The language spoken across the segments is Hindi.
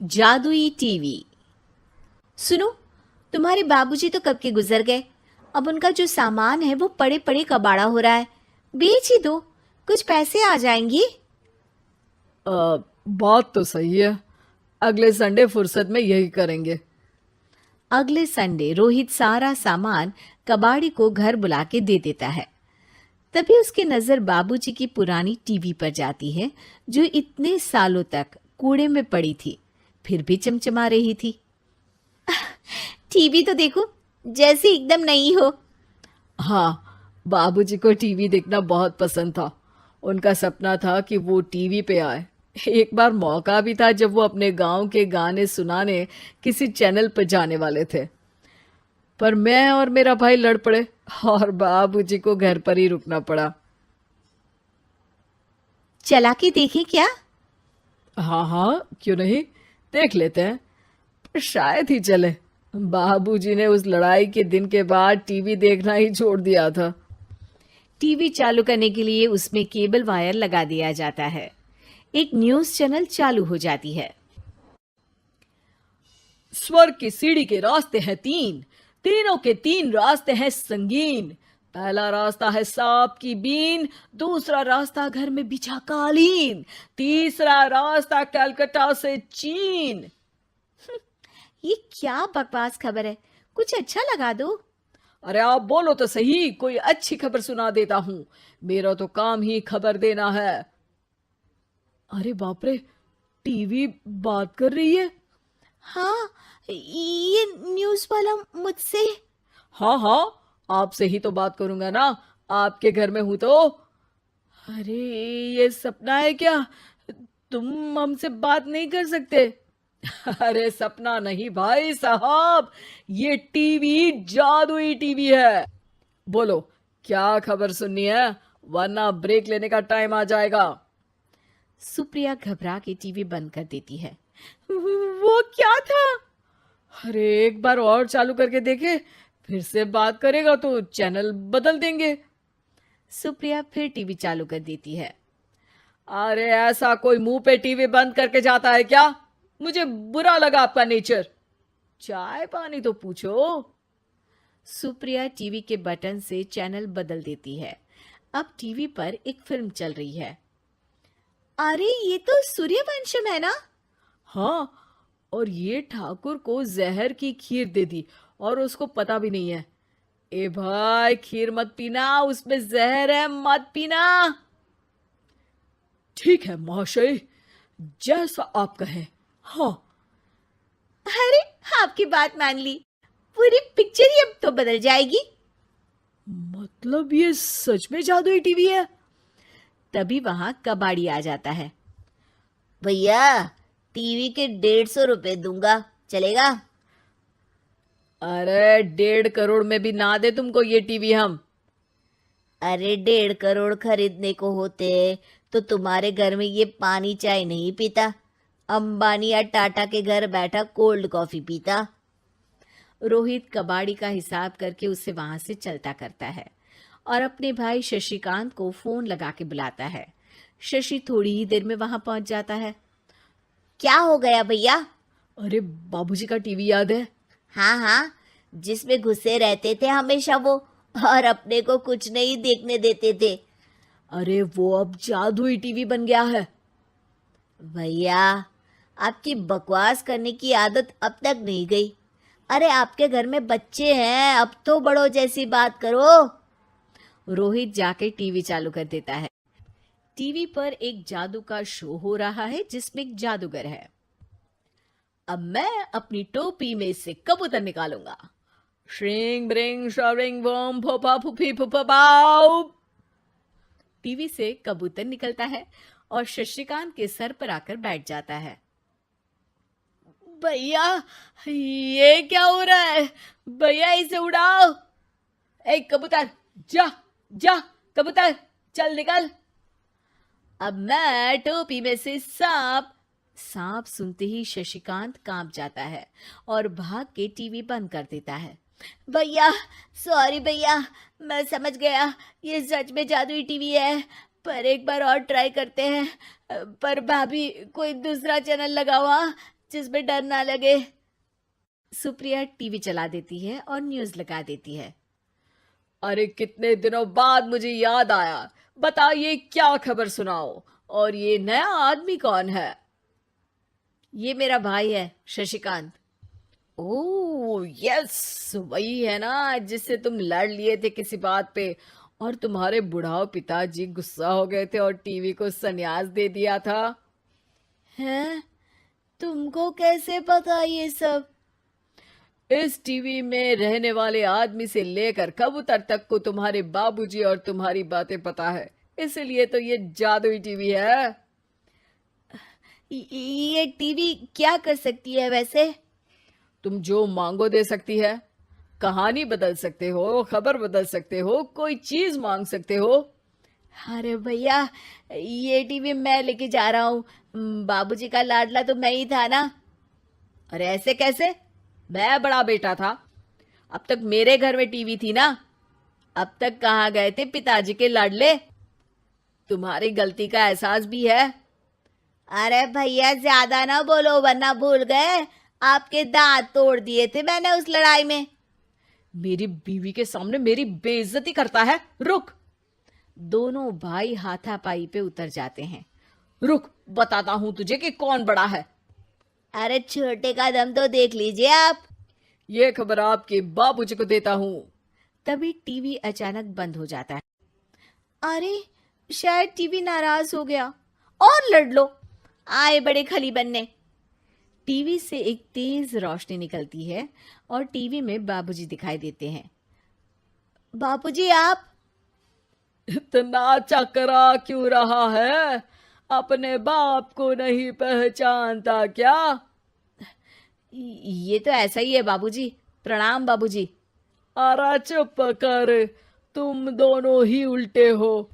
जादुई टीवी। सुनो, तुम्हारे बाबूजी तो कब के गुजर गए। अब उनका जो सामान है वो पड़े पड़े कबाड़ा हो रहा है। बेच ही दो, कुछ पैसे आ जाएंगी। बात तो सही है। अगले संडे फुर्सत में यही करेंगे। अगले संडे रोहित सारा सामान कबाड़ी को घर बुला के दे देता है। तभी उसकी नजर बाबूजी की पुरानी टीवी पर जाती है, जो इतने सालों तक कूड़े में पड़ी थी, फिर भी चमचमा रही थी। टीवी तो देखो, जैसे एकदम नई हो। हाँ, बाबूजी को टीवी देखना बहुत पसंद था। उनका सपना था कि वो टीवी पे आए। एक बार मौका भी था जब वो अपने गांव के गाने सुनाने किसी चैनल पर जाने वाले थे, पर मैं और मेरा भाई लड़ पड़े और बाबूजी को घर पर ही रुकना पड़ा। चला के देखें क्या? हाँ हाँ, क्यों नहीं, देख लेते हैं। पर शायद ही चले। बाबूजी ने उस लड़ाई के दिन के बाद टीवी देखना ही छोड़ दिया था। टीवी चालू करने के लिए उसमें केबल वायर लगा दिया जाता है। एक न्यूज चैनल चालू हो जाती है। स्वर्ग की सीढ़ी के रास्ते हैं तीन, तीनों के तीन रास्ते हैं संगीन। पहला रास्ता है सांप की बीन, दूसरा रास्ता घर में बिछा कालीन, तीसरा रास्ता कलकत्ता से चीन। ये क्या बकवास खबर है, कुछ अच्छा लगा दो। अरे आप बोलो तो सही, कोई अच्छी खबर सुना देता हूं। मेरा तो काम ही खबर देना है। अरे बाप रे, टीवी बात कर रही है। हाँ, ये न्यूज वाला मुझसे। हाँ हाँ, आपसे ही तो बात करूंगा ना, आपके घर में हूं तो। अरे, ये सपना है क्या? तुम हमसे बात नहीं कर सकते? अरे सपना नहीं भाई साहब, ये टीवी जादुई टीवी है। बोलो, क्या खबर सुननी है, वरना ब्रेक लेने का टाइम आ जाएगा। सुप्रिया घबरा के टीवी बंद कर देती है। वो क्या था? अरे एक बार और चालू करके देखे, फिर से बात करेगा तो चैनल बदल देंगे। सुप्रिया फिर टीवी चालू कर देती है। अरे ऐसा कोई मुंह पे टीवी बंद करके जाता है क्या? मुझे बुरा लगा आपका नेचर। चाय पानी तो पूछो। सुप्रिया टीवी के बटन से चैनल बदल देती है। अब टीवी पर एक फिल्म चल रही है। अरे ये तो सूर्यवंशम है ना? हाँ, और ये ठाकुर को जहर की खीर दे दी और उसको पता भी नहीं है। ए भाई, खीर मत पीना, उसमें जहर है, मत पीना। ठीक है महाशय, जैसा आप कहें। हाँ। अरे, आपकी बात मान ली, पूरी पिक्चर ही अब तो बदल जाएगी। मतलब ये सच में जादुई टीवी है? तभी वहां कबाड़ी आ जाता है। भैया, टीवी के 150 रुपए दूंगा, चलेगा? अरे 1.5 करोड़ में भी ना दे तुमको ये टीवी हम। अरे 1.5 करोड़ खरीदने को होते तो तुम्हारे घर में ये पानी चाय नहीं पीता, अंबानी या टाटा के घर बैठा कोल्ड कॉफी पीता। रोहित कबाड़ी का हिसाब करके उसे वहां से चलता करता है और अपने भाई शशिकांत को फोन लगा के बुलाता है। शशि थोड़ी ही देर में वहां पहुंच जाता है। क्या हो गया भैया? अरे बाबूजी का टीवी याद है? हाँ हाँ, जिसमें घुसे रहते थे हमेशा वो, और अपने को कुछ नहीं देखने देते थे। अरे वो अब जादुई टीवी बन गया है। भैया, आपकी बकवास करने की आदत अब तक नहीं गई। अरे आपके घर में बच्चे हैं, अब तो बड़ों जैसी बात करो। रोहित जाके टीवी चालू कर देता है। टीवी पर एक जादू का शो हो रहा है जिसमें एक जादूगर है। अब मैं अपनी टोपी में से कबूतर निकालूंगा। श्रिंग ब्रिंग शरिंग बम फोपा फुफी फुफा बाउ। टीवी से कबूतर निकलता है और शशिकांत के सर पर आकर बैठ जाता है। भैया, ये क्या हो रहा है? भैया इसे उड़ाओ। ए कबूतर, जा जा, कबूतर चल निकल। अब मैं टोपी में से सांप। सांप सुनते ही शशिकांत कांप जाता है और भाग के टीवी बंद कर देता है। भैया, सॉरी भैया, मैं समझ गया ये सच में जादुई टीवी है, पर एक बार और ट्राई करते हैं। पर भाभी, कोई दूसरा चैनल लगाओ। हाँ, जिसमें डर ना लगे। सुप्रिया टीवी चला देती है और न्यूज लगा देती है। अरे कितने दिनों बाद मुझे याद आया, बताइए क्या खबर सुनाओ। और ये नया आदमी कौन है? ये मेरा भाई है शशिकांत। ओह यस, वही है ना जिससे तुम लड़ लिए थे किसी बात पे, और तुम्हारे बुढ़ाओ पिताजी गुस्सा हो गए थे और टीवी को संन्यास दे दिया था। हैं? तुमको कैसे पता ये सब? इस टीवी में रहने वाले आदमी से लेकर कबूतर तक को तुम्हारे बाबूजी और तुम्हारी बातें पता है, इसलिए तो ये जादुई टीवी है। ये टीवी क्या कर सकती है वैसे? तुम जो मांगो दे सकती है। कहानी बदल सकते हो, खबर बदल सकते हो, कोई चीज मांग सकते हो। अरे भैया, ये टीवी मैं लेके जा रहा हूँ। बाबूजी का लाडला तो मैं ही था ना। अरे ऐसे कैसे? मैं बड़ा बेटा था, अब तक मेरे घर में टीवी थी ना। अब तक कहाँ गए थे पिताजी के लाडले? तुम्हारी गलती का एहसास भी है। अरे भैया, ज्यादा ना बोलो वरना भूल गए आपके दांत तोड़ दिए थे मैंने उस लड़ाई में। मेरी बीवी के सामने मेरी बेइज्जती करता है। रुक। दोनों भाई हाथापाई पे उतर जाते हैं। रुक, बताता हूं तुझे कि कौन बड़ा है। अरे छोटे का दम तो देख लीजिए आप। ये खबर आपके बाबूजी को देता हूं। तभी टीवी अचानक बंद हो जाता है। अरे शायद टीवी नाराज हो गया। और लड़ लो, आए बड़े खली बनने। टीवी से एक तेज रोशनी निकलती है और टीवी में बाबूजी दिखाई देते हैं। बाबूजी आप? इतना चकरा क्यों रहा है? अपने बाप को नहीं पहचानता क्या? ये तो ऐसा ही है बाबूजी। प्रणाम बाबूजी। अरे चुप कर, तुम दोनों ही उल्टे हो।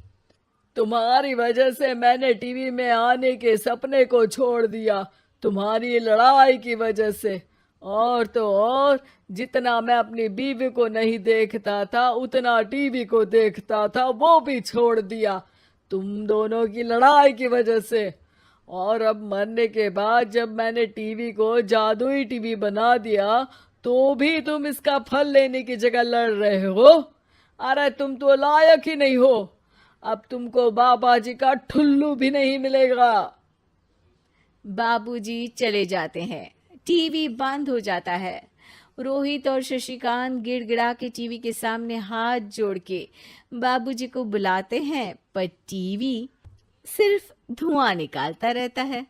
तुम्हारी वजह से मैंने टीवी में आने के सपने को छोड़ दिया, तुम्हारी लड़ाई की वजह से। और तो और, जितना मैं अपनी बीवी को नहीं देखता था उतना टीवी को देखता था, वो भी छोड़ दिया तुम दोनों की लड़ाई की वजह से। और अब मरने के बाद जब मैंने टीवी को जादुई टीवी बना दिया तो भी तुम इसका फल लेने की जगह लड़ रहे हो। अरे तुम तो लायक ही नहीं हो। अब तुमको बाबा जी का ठुल्लू भी नहीं मिलेगा। बाबूजी चले जाते हैं। टीवी बंद हो जाता है। रोहित और शशिकांत गिड़गिड़ा के टीवी के सामने हाथ जोड़ के बाबूजी को बुलाते हैं, पर टीवी सिर्फ धुआं निकालता रहता है।